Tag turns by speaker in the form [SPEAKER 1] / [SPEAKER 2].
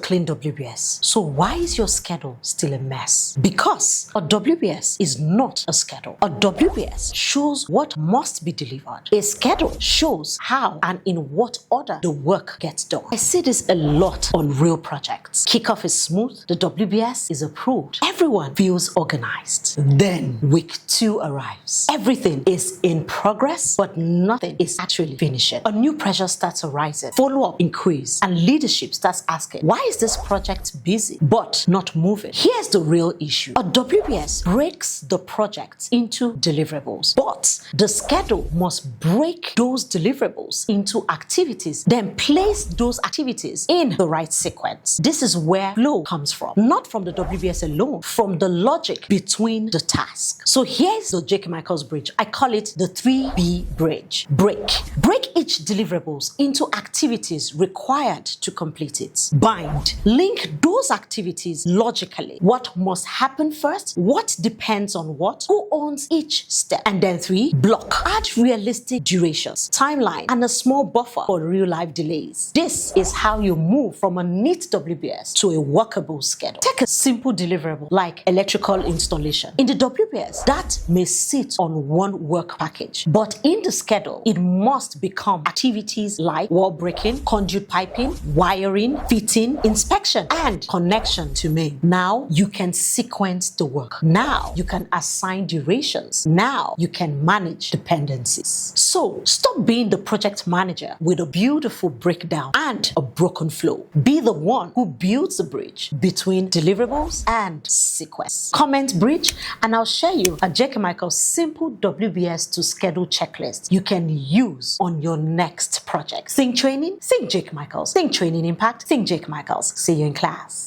[SPEAKER 1] clean WBS. So why is your schedule still a mess? Because a WBS is not a schedule. A WBS shows what must be delivered. A schedule shows how and in what order the work gets done. I see this a lot on real projects. Kickoff is smooth, the WBS is approved. Everyone feels organized. Then week 2 arrives. Everything is in progress, but nothing is actually finishing. A new pressure starts arising. Follow-up increase, and leadership starts asking, why is this project busy but not moving? Here's the real issue. A WBS breaks the project into deliverables, but the schedule must break those deliverables into activities, then place those activities in the right sequence. This is where flow comes from, not from the WBS alone, from the logic between the tasks. So here's the J.K. Michaels bridge. I call it the 3B bridge. Break each deliverables into activities required to complete it. Bind. Link those activities logically. What must happen first? What depends on what? Who owns each step? And then 3. Block. Add realistic durations, timeline, and a small buffer for real-life delays. This is how you move from a neat WBS to a workable schedule. Take a simple deliverable like electrical installation. In the WBS, that may sit on one work package, but in the schedule, it must become activities like wall breaking, conduit piping, wiring, fitting, inspection, and connection to main. Now you can sequence the work. Now you can assign durations. Now you can manage dependencies. So stop being the project manager with a beautiful breakdown and a broken flow. Be the one who builds the bridge between deliverables and sequence. Comment bridge, and I'll share you a J.K. Michaels simple WBS to schedule checklist you can use on your next project. Think training? Think J.K. Michaels. Think training impact? Think J.K. Michaels. See you in class.